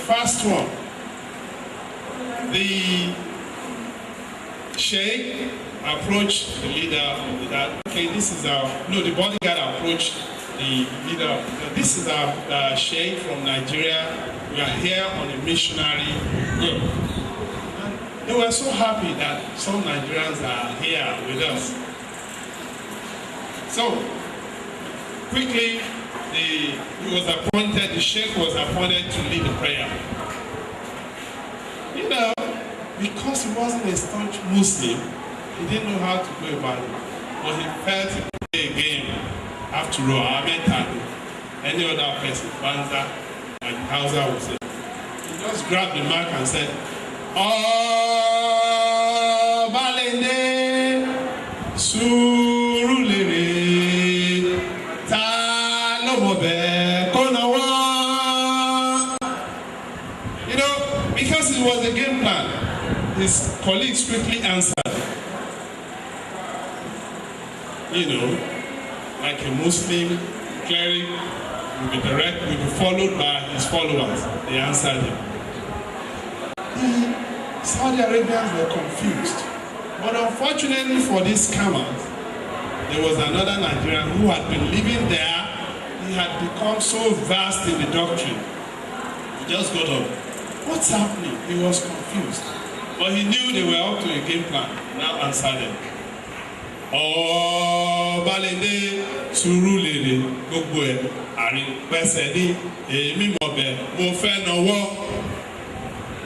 first one, the Sheikh approached the leader that, okay, this is our, no, the bodyguard approached the leader. This is our Sheikh from Nigeria. We are here on a missionary work. And they were so happy that some Nigerians are here with us. So, quickly, the Sheikh was appointed to lead the prayer. You know, because he wasn't a staunch Muslim, he didn't know how to go about it. But he felt to play a game. After all, any other person, Banza, and Hausa would say. He just grabbed the mic and said, "Oh, Balende, Surulere, Talomobe, Konawa." You know, because it was a game plan, his colleagues quickly answered. You know, like a Muslim cleric will be direct, will be followed by his followers. They answered him. The Saudi Arabians were confused. But unfortunately for these scammers, there was another Nigerian who had been living there. He had become so vast in the doctrine. He just got up. What's happening? He was confused. But he knew they were up to a game plan. He now answered them. Oh, Balende, Surulere, gbogbo ẹ̀, àrí pẹ̀sẹ̀ ní èémí mọ̀bẹ̀, mo fẹ́ náwó.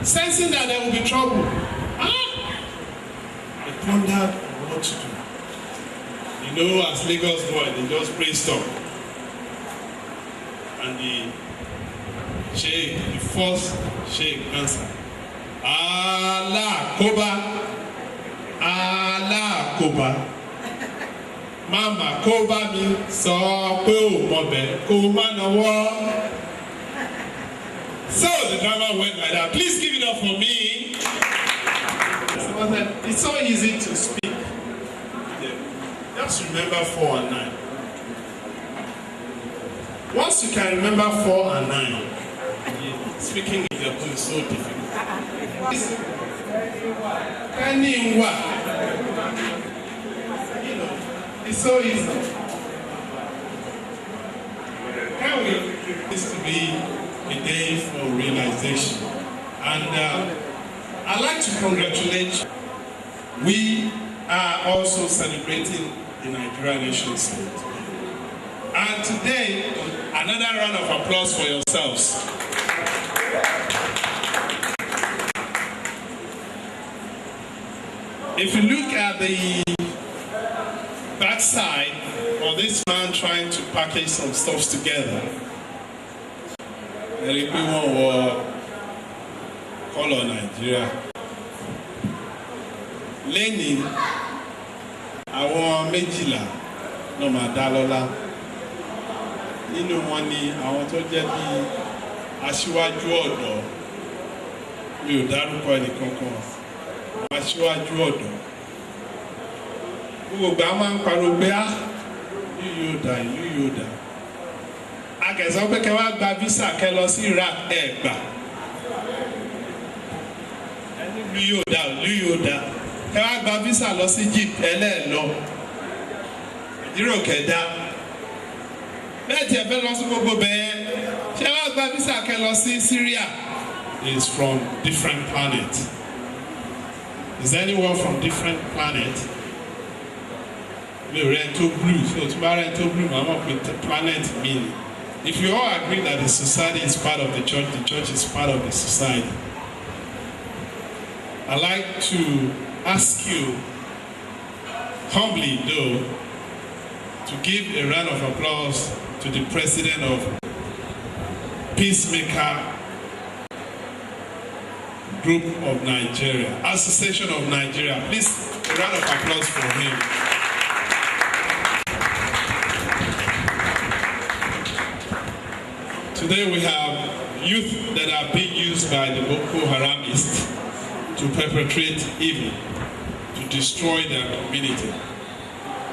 Sensing that there will be trouble, they pondered what to do. You know, as Lagos boy, they just brainstorm. And the first sheikh answered, Allah Koba. Mama kó bá mi sọ pé ò mọ̀bẹ̀ kó má náwó. So the drama went like that. Please give it up for me. It's so easy to speak. Just remember 4 and 9. Once you can remember 4 and 9, speaking in your book is so difficult. It's so easy. Can't wait this to be a day for realization. And I'd like to congratulate you. We are also celebrating the Nigerian Nation Summit. And today, another round of applause for yourselves. If you look at the backside of this man trying to package some stuff together, everyone will color Nigeria. Lenin, àwọn méjìlá ló máa dá lọ́lá. Nínú wọn ni àwọn tó jẹ́ bí aṣíwájú ọ̀dọ́. Mi ò dárúkọ ẹnìkankan. Aṣíwájú ọ̀dọ́. Gbogbo ìgbà máa ń pariwo pé ìlú yóò dá. Akẹ̀sọ́ pé kẹ́ wá gba visa kẹ́ lọ sí Iraq gbà. Ìlú yóò dá. Kẹ́ wá gba visa lọ sí Egypt lọ. Nàìjíríà kẹ̀dá. Bẹ́ẹ̀ tí ẹ fẹ́ lọ sí gbogbo bẹ́ẹ̀. Ṣé wá gba visa kẹ́ lọ sí Syria? It's from different planets. Is anyone from different planets? We rent to blue, so to rent to blue, mama with the planet meaning. If you all agree that the society is part of the church is part of the society. I'd like to ask you, humbly though, to give a round of applause to the president of Peacemaker Group of Nigeria, Association of Nigeria. Please, a round of applause for him. Today we have youth that are being used by the Boko Haramists to perpetrate evil, to destroy their community.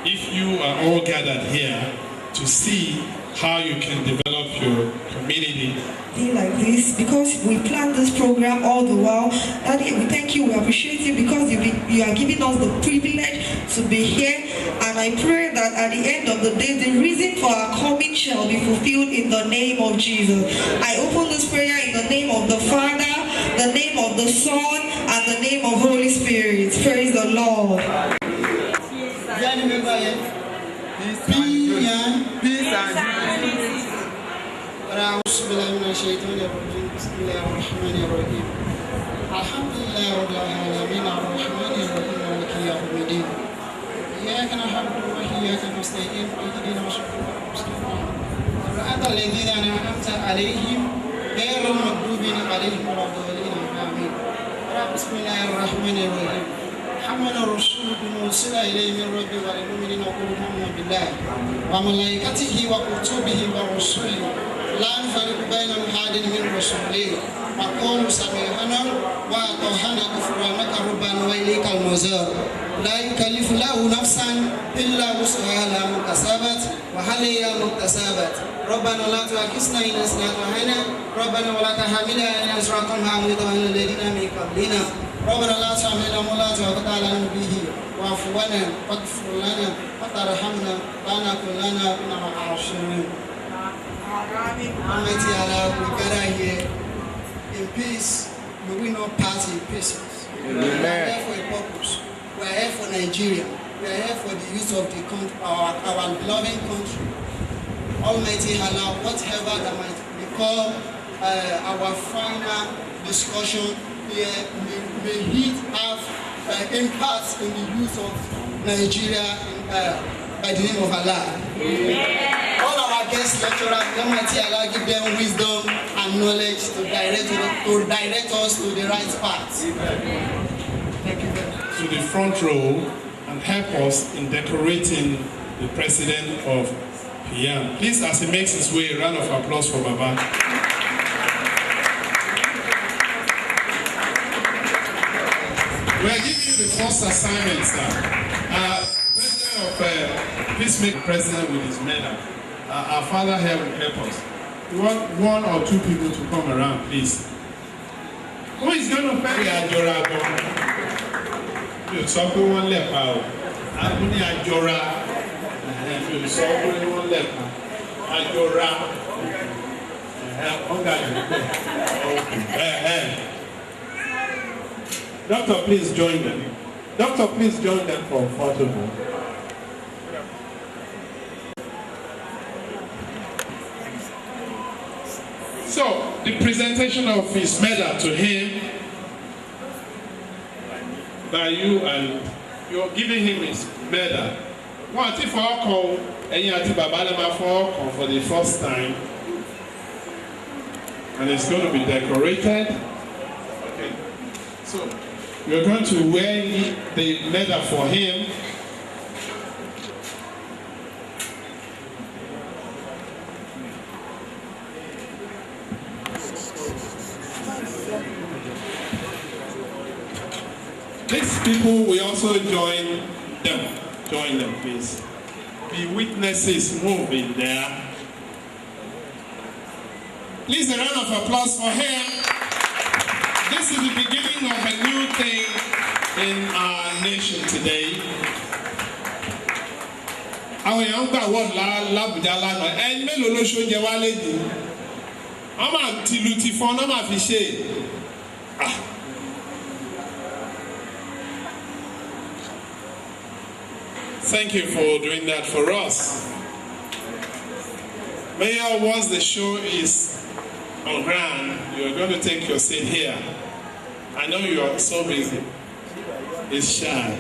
If you are all gathered here, to see how you can develop your community. Like this, because we planned this program all the while. Daddy, we thank you, we appreciate you because you are giving us the privilege to be here. And I pray that at the end of the day, the reason for our coming shall be fulfilled in the name of Jesus. I open this prayer in the name of the Father, the name of the Son, and the name of Holy Spirit. Praise the Lord. أعوذ بالله من الشيطان الرجيم بسم الله الرحمن الرحيم الحمد لله رب العالمين الرحمن الرحيم مالك يوم الدين إياك نعبد وإياك نستعين اهدنا الصراط المستقيم صراط الذين أنعمت عليهم غير المغضوب عليهم ولا الضالين آمين بسم الله الرحمن الرحيم محمد الرسول المرسل إليه من ربه والمؤمنين وقولهم بالله وملائكته وكتبه ورسله لا نفرق بين أحد من رسله وقولوا سمعنا وأطعنا غفرانك ربنا وإليك المصير لا يكلف الله نفسا إلا وسعها لها ما كسبت وعليها ما اكتسبت ربنا لا تؤاخذنا إن نسينا أو أخطأنا ربنا ولا تحمل علينا إصرا كما حملته على الذين من قبلنا ربنا لا تحملنا ما لا طاقة لنا به واعف عنا واغفر لنا وترحمنا لنكن من الخاسرين. Almighty Allah, we gather here in peace. May we not part in pieces. We are here for a purpose. We are here for Nigeria. We are here for the youth of the country, our beloved country. Almighty Allah, whatever that might become our final discussion here, may it have impact in the youth of Nigeria by the name of Allah. All our guest lecturers, Almighty Allah, give them wisdom and knowledge to direct us to the right path. Thank you very much. To the front row and help us in decorating the president of Pyan. Please, as he makes his way, a round of applause for Baba. We are giving you the first assignment, sir. President of please make the president with his medal. Our father here will help us. We want one or two people to come around, please. Who is going to pay Ajora? You saw one left out. I'm going to Ajora. You saw one left out. Ajora. Doctor, please join them. Doctor, please join them for photo. So, the presentation of his medal to him by you, and you're giving him his medal. What if I call for the first time? And it's going to be decorated. Okay. So, you're going to wear the medal for him. These people, we also join them. Join them, please. Be witnesses, move in there. Please, a round of applause for him. This is the beginning of a new thing in our nation today. Àwọn èèyàn ń gbà wọ́ọ̀dù l'Abuja lánàá. Ẹni mélòó ló ṣoúnjẹ wá lédè? Wọ́n máa tìlù tìfọ́n náà máa fi ṣe. Thank you for doing that for us. Mayor, once the show is on ground, you are going to take your seat here. I know you are so busy. It's shy.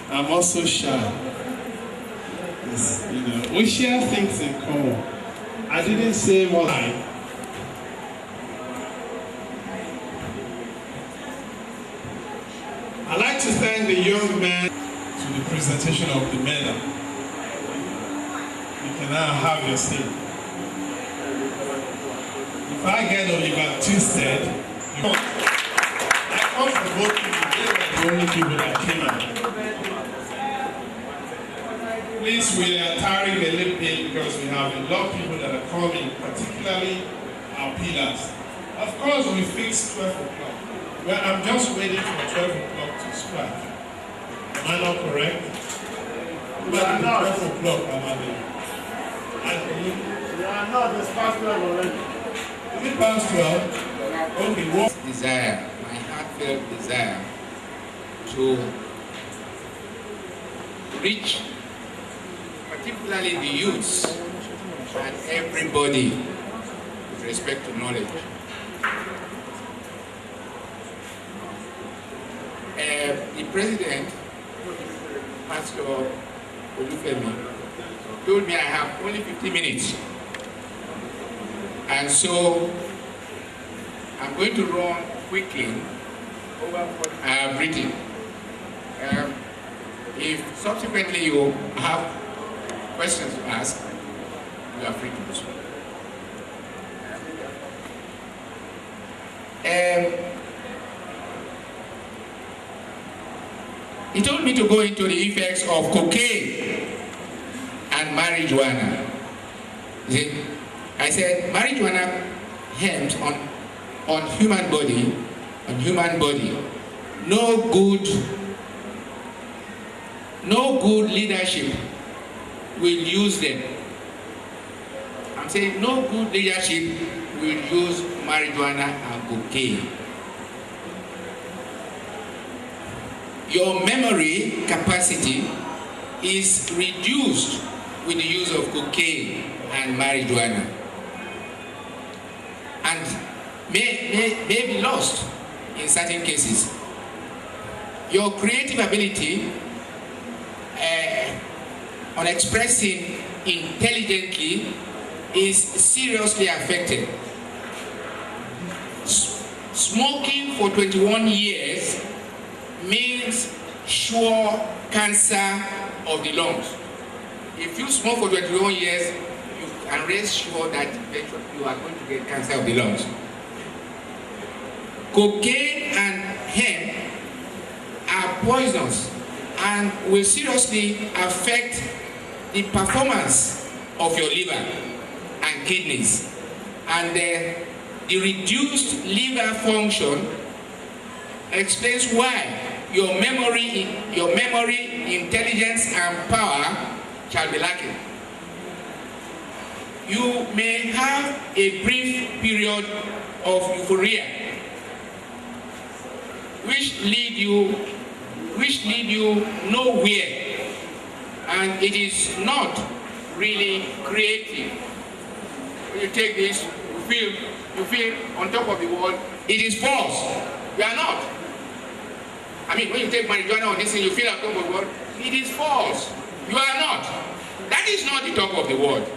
I'm also shy. It's, we share things in common. I didn't say what I. I'd like to thank the young man to the presentation of the medal. You can now have your seat. If I get Oliver Twisted, I come from both people. They were the only people that came out. Please, we are tiring a little bit because we have a lot of people that are coming, particularly our pillars. Of course, we fixed 12 o'clock. Well, I'm just waiting for 12 o'clock to strike. Am I not correct? But 12 o'clock, am I there? Yeah, no, it's past 12 already. Is it past 12? Okay, what? Desire, my heartfelt desire to reach particularly the youths and everybody with respect to knowledge. The president, Pastor Olufemi, told me I have only 50 minutes. And so I'm going to run quickly over what I have written. If subsequently you have questions to ask, you are free to do so. He told me to go into the effects of cocaine and marijuana. I said, marijuana harms on human body, no good leadership will use them. I'm saying no good leadership will use marijuana and cocaine. Your memory capacity is reduced with the use of cocaine and marijuana, and may be lost in certain cases. Your creative ability on expressing intelligently is seriously affected. Smoking for 21 years means sure cancer of the lungs. If you smoke for 21 years, you can rest sure that eventually you are going to get cancer of the lungs. Cocaine and hemp are poisonous and will seriously affect the performance of your liver and kidneys. And the reduced liver function explains why your memory, intelligence, and power shall be lacking. You may have a brief period of euphoria, which lead you nowhere, and it is not really creative. When you take this, you feel on top of the world. It is false. You are not. I mean, when you take marijuana on this thing, you feel on top of the world. It is false. You are not. That is not the top of the world.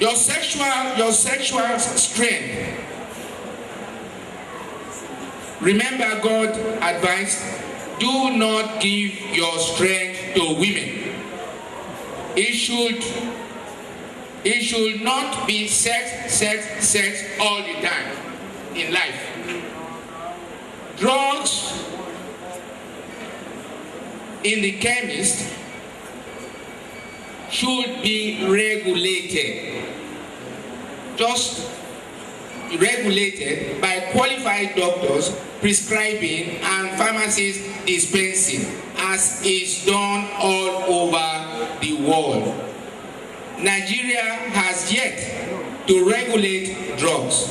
Your sexual strength. Remember, God advised, do not give your strength to women. It should not be sex all the time in life. Drugs in the chemist should be regulated. Just regulated by qualified doctors prescribing and pharmacies dispensing, as is done all over the world. Nigeria has yet to regulate drugs.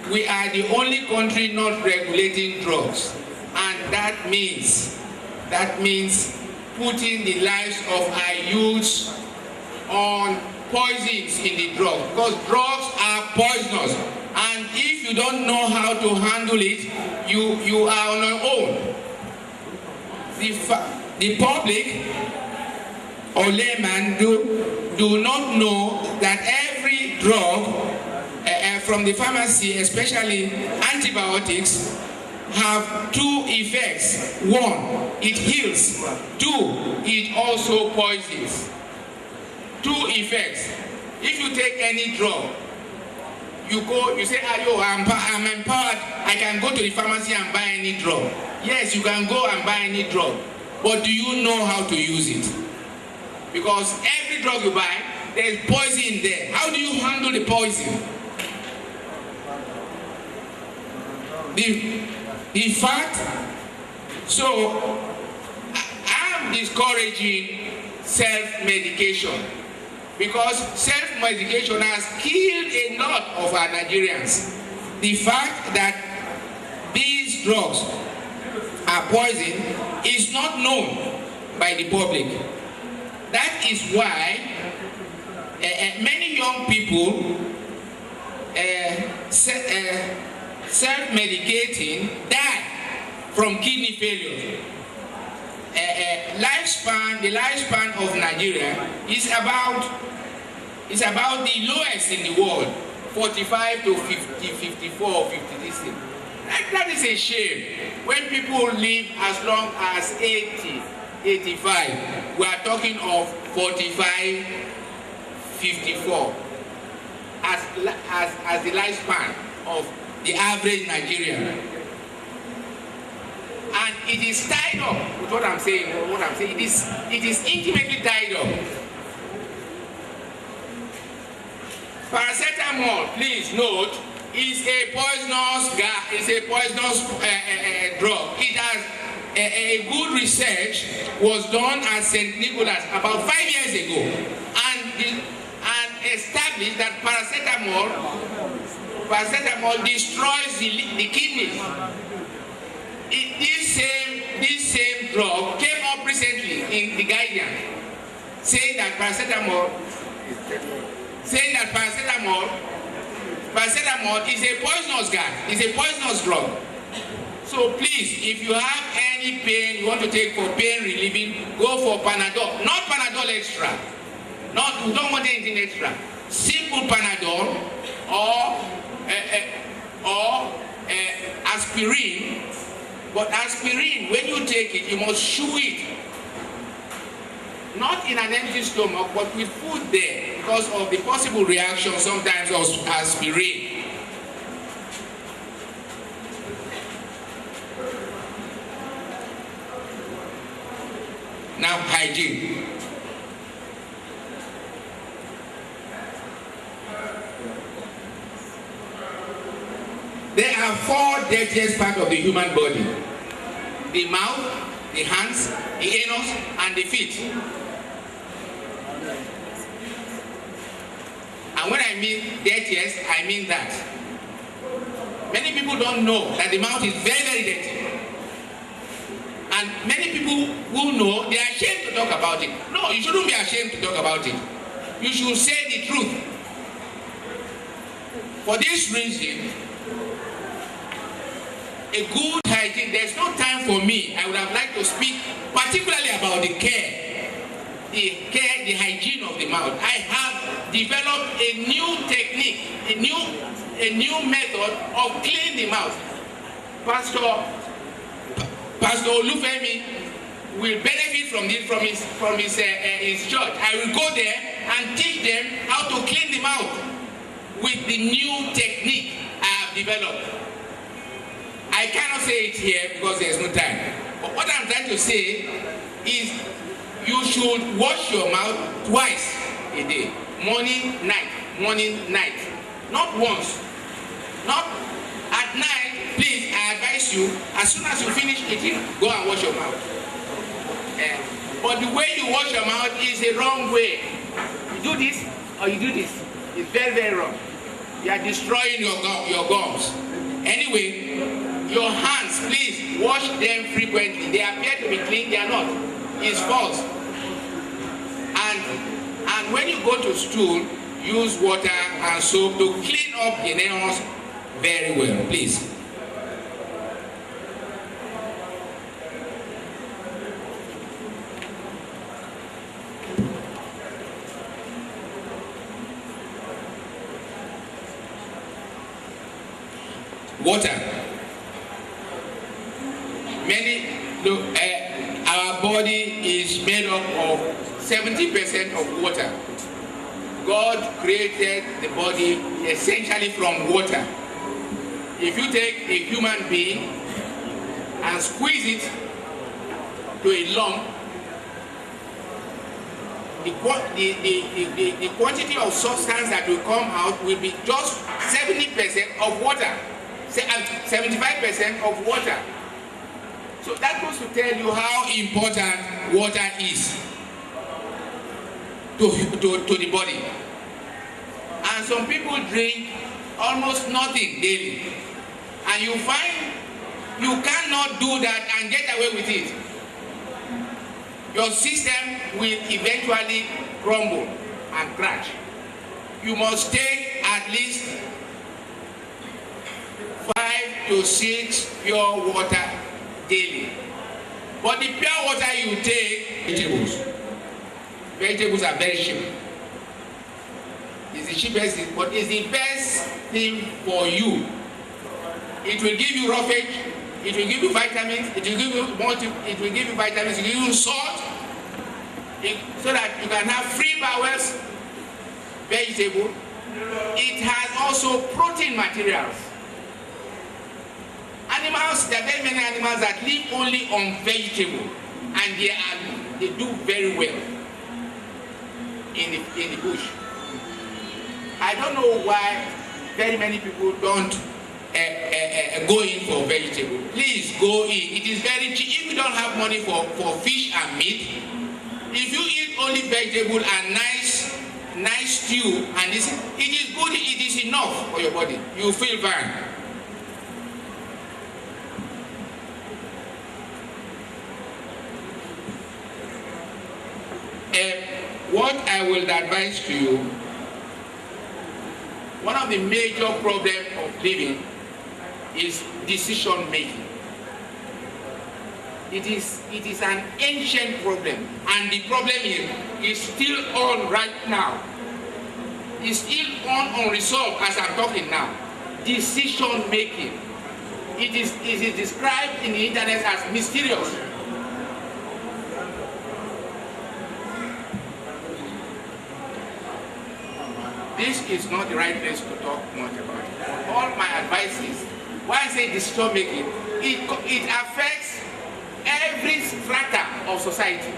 We are the only country not regulating drugs, and that means putting the lives of our youths on poisons in the drugs, because drugs are poisonous, and if you don't know how to handle it, you are on your own. The public or layman do not know that every drug from the pharmacy, especially antibiotics, have two effects. One, it heals. Two, it also poisons. Two effects. If you take any drug, you go, you say, yo, I'm empowered, I can go to the pharmacy and buy any drug. Yes, you can go and buy any drug, but do you know how to use it? Because every drug you buy, there's poison there. How do you handle the poison? The fact, so I'm discouraging self-medication, because self-medication has killed a lot of our Nigerians. The fact that these drugs are poison is not known by the public. That is why many young people self-medicating die from kidney failure. The lifespan of Nigeria is about the lowest in the world, 45 to 50, 54, 50 this thing. That is a shame. When people live as long as 80, 85, we are talking of 45, 54 as the lifespan of the average Nigerian. And it is tied up with what I'm saying. It is intimately tied up. Paracetamol, please note, is a poisonous gas. It's a poisonous drug. It has a good research was done at St. Nicholas about 5 years ago, and established that paracetamol destroys the kidneys. This same drug came up recently in the Guardian, saying that paracetamol is a poisonous gas, is a poisonous drug. So please, if you have any pain you want to take for pain relieving, go for Panadol, not Panadol extra. Not, we don't want anything extra. Simple Panadol or aspirin. But aspirin, when you take it, you must chew it. Not in an empty stomach, but with food there, because of the possible reaction sometimes of aspirin. Now, hygiene. There are 4 dirtiest parts of the human body: the mouth, the hands, the anus, and the feet. And when I mean dirtiest, I mean that. Many people don't know that the mouth is very, very dirty. And many people who know, they are ashamed to talk about it. No, you shouldn't be ashamed to talk about it. You should say the truth. For this reason, a good hygiene, there's no time for me. I would have liked to speak particularly about the hygiene of the mouth. I have developed a new technique, a new method of cleaning the mouth. Pastor Olufemi will benefit from this from his church. I will go there and teach them how to clean the mouth with the new technique I have developed. I cannot say it here because there's no time. But what I'm trying to say is you should wash your mouth twice a day. Morning, night. Morning, night. Not once. Not at night. Please, I advise you, as soon as you finish eating, go and wash your mouth. But the way you wash your mouth is the wrong way. You do this or you do this. It's very, very wrong. You are destroying your gums. Anyway, your hands, please wash them frequently. They appear to be clean, they are not. It's false. And when you go to stool, use water and soap to clean up the nails very well, please. Water. Our body is made up of 70% of water. God created the body essentially from water. If you take a human being and squeeze it to a lump, the quantity of substance that will come out will be just 70% of water, 75% of water. So that goes to tell you how important water is to the body. And some people drink almost nothing daily. And you find you cannot do that and get away with it. Your system will eventually crumble and crash. You must take at least 5 to 6 pure water daily. But the pure water you take, vegetables are very cheap. It's the cheapest thing, but it's the best thing for you. It will give you roughage, it will give you vitamins, it will give you vitamins, it will give you salt, so that you can have free bowels, vegetable. It has also protein materials. Animals, there are very many animals that live only on vegetable, and they do very well in the bush. I don't know why very many people don't go in for vegetable. Please go in. It is very cheap. If you don't have money for fish and meat, if you eat only vegetable and nice stew and this, it is good. It is enough for your body. You feel fine. What I will advise to you, one of the major problems of living is decision making. It is an ancient problem, and the problem is still on right now. It's still unresolved as I'm talking now. Decision making. It is described in the internet as mysterious. This is not the right place to talk much about it. All my advice is, why I say decision making, it affects every strata of society.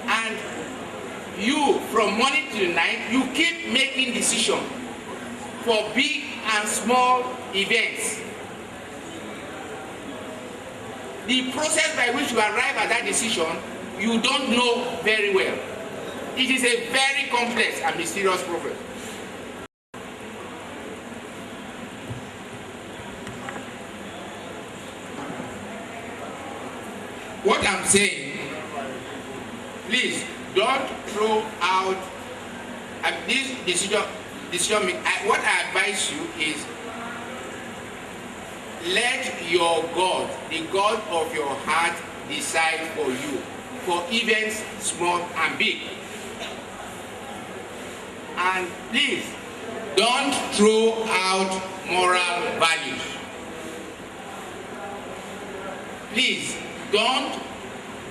And you, from morning till night, you keep making decisions for big and small events. The process by which you arrive at that decision, you don't know very well. It is a very complex and mysterious problem. What I'm saying, please don't throw out this decision making. What I advise you is, let your God, the God of your heart, decide for you, for events small and big. And please, don't throw out moral values. Please, don't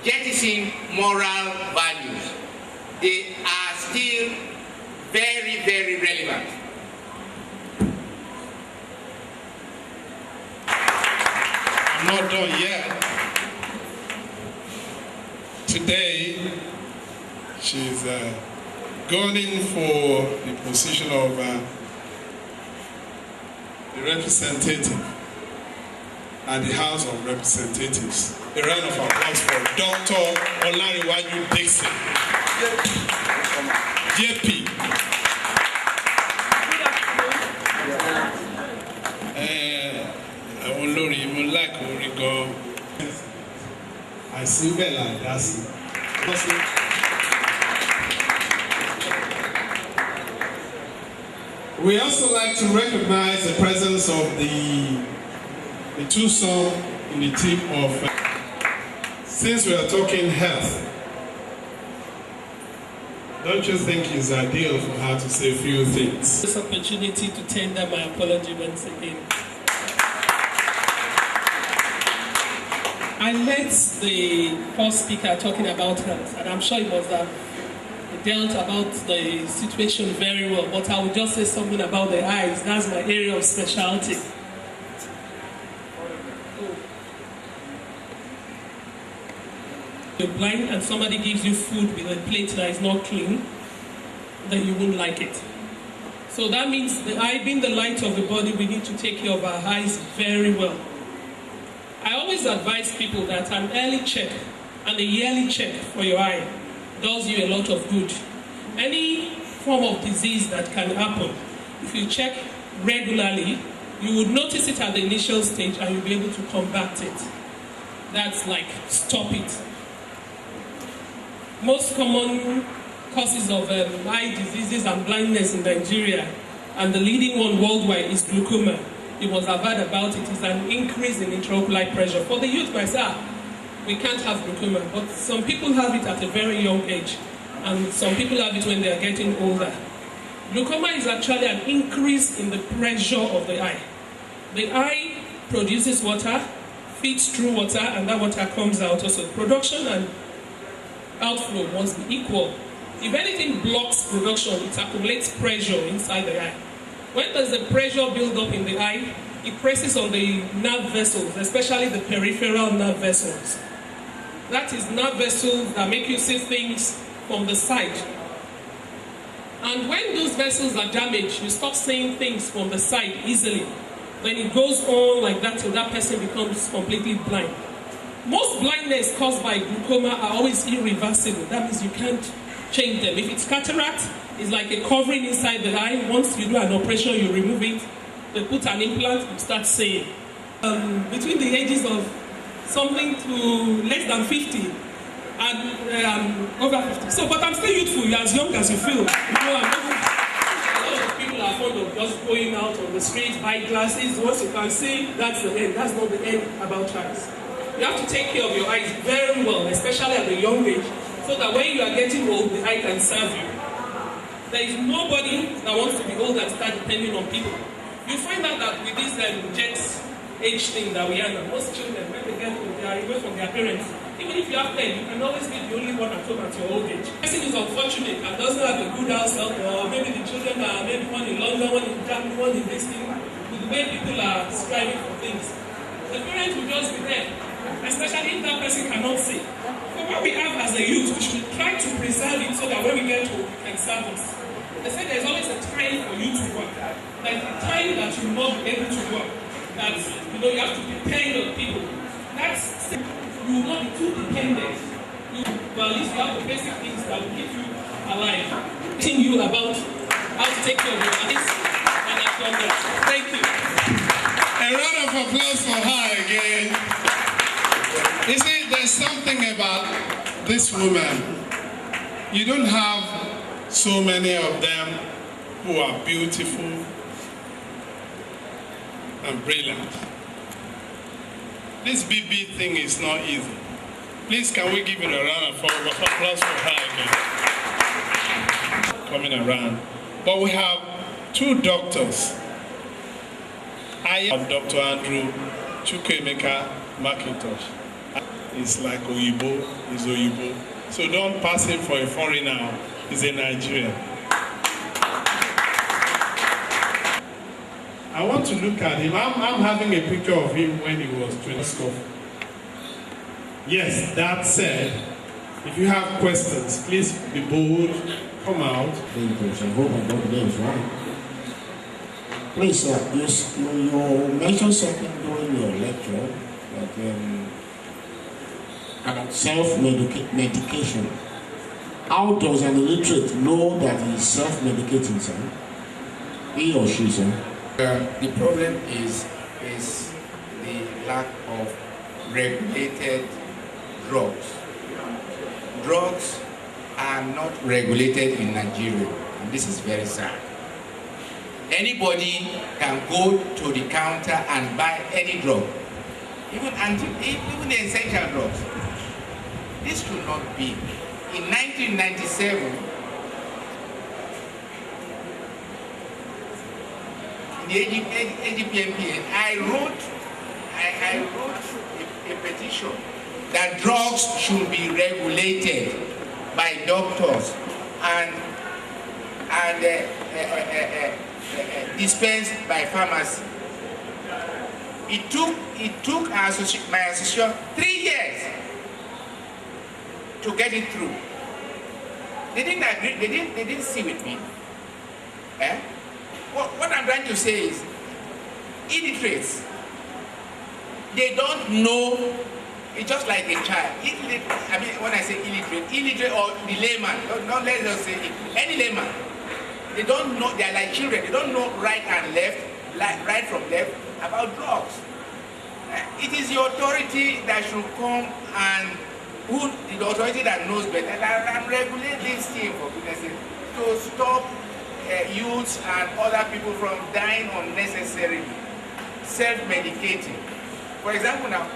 jettison moral values. They are still very, very relevant. I'm not done yet. Today, she's gunning for the position of the representative at the House of Representatives. A round of applause for Dr. Olariwaju Dixon, JP. Àwọn olórin mo like orin gan. Àìsí bẹ́ẹ̀ là ń dá sí. We also like to recognize the presence of the two sons in the team of, since we are talking health, don't you think it's ideal for her to say a few things? This opportunity to tender my apology once again. I let the first speaker talking about health, and I'm sure it was a dealt about the situation very well, but I will just say something about the eyes. That's my area of specialty. You're blind and somebody gives you food with a plate that is not clean, then you won't like it. So that means the eye being the light of the body, we need to take care of our eyes very well. I always advise people that an early check and a yearly check for your eye does you a lot of good. Any form of disease that can happen, if you check regularly, you would notice it at the initial stage and you'll be able to combat it. That's like, stop it. Most common causes of eye diseases and blindness in Nigeria, and the leading one worldwide, is glaucoma. You must have heard about it. It's an increase in intraocular pressure. For the youth myself, we can't have glaucoma, but some people have it at a very young age, and some people have it when they are getting older. Glaucoma is actually an increase in the pressure of the eye. The eye produces water, feeds through water, and that water comes out also. Production and outflow must be equal. If anything blocks production, it accumulates pressure inside the eye. When there's a pressure build up in the eye, it presses on the nerve vessels, especially the peripheral nerve vessels. That is nerve vessels that make you see things from the side. And when those vessels are damaged, you stop seeing things from the side easily. Then it goes on like that till that person becomes completely blind. Most blindness caused by glaucoma are always irreversible. That means you can't change them. If it's cataract, it's like a covering inside the eye. Once you do an operation, you remove it. They put an implant, you start seeing. Between the ages of something to less than 50 and over 50. So, but I'm still youthful. You're as young as you feel. You know, a lot of people are fond of just going out on the street, buy glasses. Once you can see, that's the end. That's not the end about eyes. You have to take care of your eyes very well, especially at a young age, so that when you are getting old, the eye can serve you. There is nobody that wants to be old and start depending on people. You find out that with this jet age thing that we are now, most children, when they get old, they are away from their parents. Even if you have 10, you can always be the only one at home at your old age. The person is unfortunate and doesn't have a good house help, or maybe the children are maybe one in London, one in Germany, one in this thing. With the way people are striving for things, the parents will just be there, especially if that person cannot see. So what we have as a youth, we should try to preserve it so that when we get old, it can serve us. They say there's always a time for you to work. Like the time that you will not be able to work. That you have to depend on people. That's you will not be too dependent. But at least you have the basic things that will keep you alive. Teaching you about how to take care of your eyes and I've done that. Thank you. A round of applause for her again. You see, there's something about this woman. You don't have so many of them who are beautiful and brilliant. This BB thing is not easy. Please, can we give it a round of applause for her again? Coming around. But we have two doctors. I have Dr. Andrew Chukwuemeka McIntosh. It's like Oyibo, he's Oyibo. So don't pass him for a foreigner, he's a Nigerian. I want to look at him. I'm having a picture of him when he was 20. Yes, that said, if you have questions, please be bold, come out. Thank you. I hope I got the names right. Please, you mentioned something during your lecture about self-medication. How does an illiterate know that he is self-medicating himself? He or she, sir? The problem is the lack of regulated drugs. Drugs are not regulated in Nigeria, and this is very sad. Anybody can go to the counter and buy any drug, even the essential drugs. This should not be. In 1997, in the AGPMPN, I wrote a petition that drugs should be regulated by doctors and dispensed by pharmacy. It took my association 3 years to get it through. They didn't agree. They didn't see with me. What I'm trying to say is, illiterates, they don't know. It's just like a child. I mean, when I say illiterate or the layman, not let's just say it, any layman, they don't know. They are like children. They don't know right and left, right from left about drugs. It is the authority that should come and the authority that knows better and regulate this thing, for goodness sake, to stop youths and other people from dying unnecessarily, self-medicating. For example, now,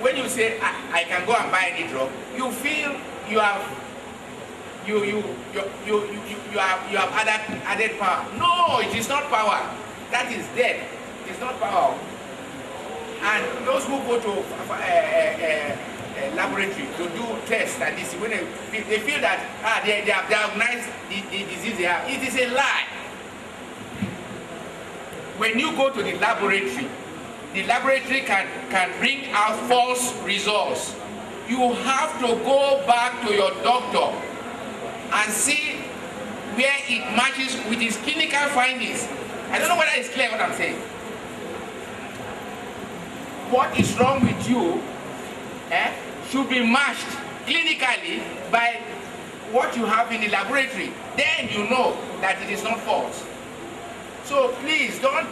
when you say I can go and buy any drug, you feel you have added power. No, it is not power. That is dead. It's not power. And those who go to laboratory to do tests and this, when they feel that they have diagnosed the disease they have, it is a lie. When you go to the laboratory can bring out false results. You have to go back to your doctor and see where it matches with his clinical findings. I don't know whether it's clear what I'm saying. What is wrong with you should be matched clinically by what you have in the laboratory. Then you know that it is not false. So please don't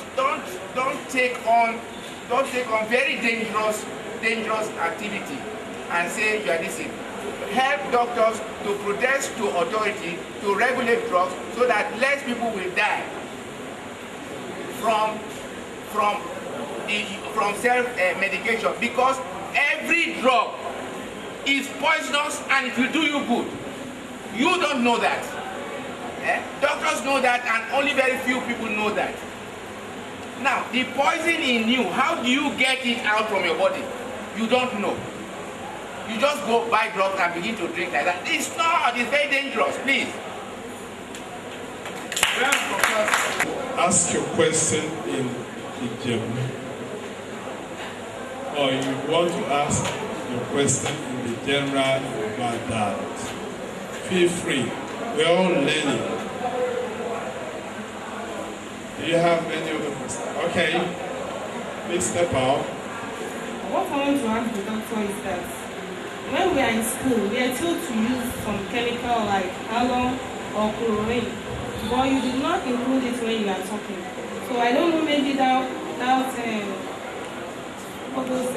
take on very dangerous activity and say you are this. Help doctors to protest to authority to regulate drugs so that less people will die from self-medication, because every drug is poisonous and it will do you good. You don't know that. Doctors know that, and only very few people know that. Now, the poison in you, how do you get it out from your body? You don't know. You just go buy drugs and begin to drink like that. It's not. It's very dangerous. Please. Ask your question in Ijebu, or you want to ask your question in the general about that. Feel free. We're all learning. Do you have any other questions? Okay. Please step out. What I want to ask the doctor is that when we are in school, we are told to use some chemical like argon or chlorine, but you did not include it when you are talking. So I don't know, maybe that all those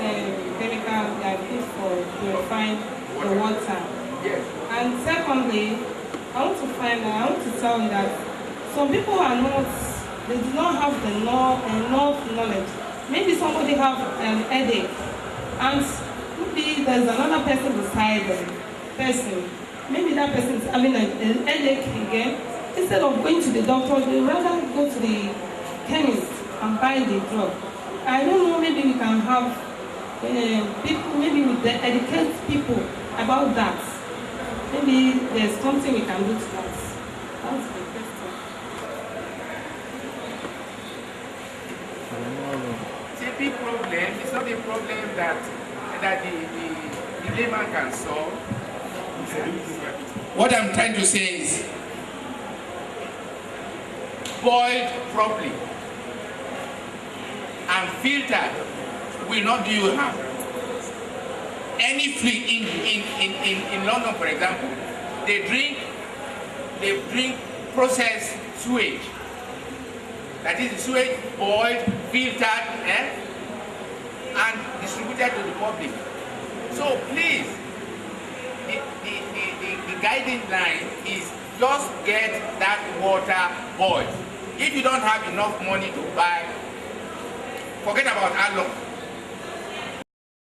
chemicals that are used for purifying the water. Yes. And secondly, I want to tell you that some people are not, they do not have enough knowledge. Maybe somebody have an headache, and maybe there's another person beside the person. Maybe that person is having a headache again. Instead of going to the doctor, they rather go to the chemist and buy the drug. I don't know, maybe we can have people, maybe we educate people about that. Maybe there's something we can do to that. That's the question. It's a big problem. It's not a problem that the layman can solve. What I'm trying to say is, boiled properly and filtered will not do you harm. Any fluid in London, for example, they drink processed sewage. That is the sewage boiled, filtered, and distributed to the public. So please, the guiding line is just get that water boiled. If you don't have enough money to buy, forget about how long.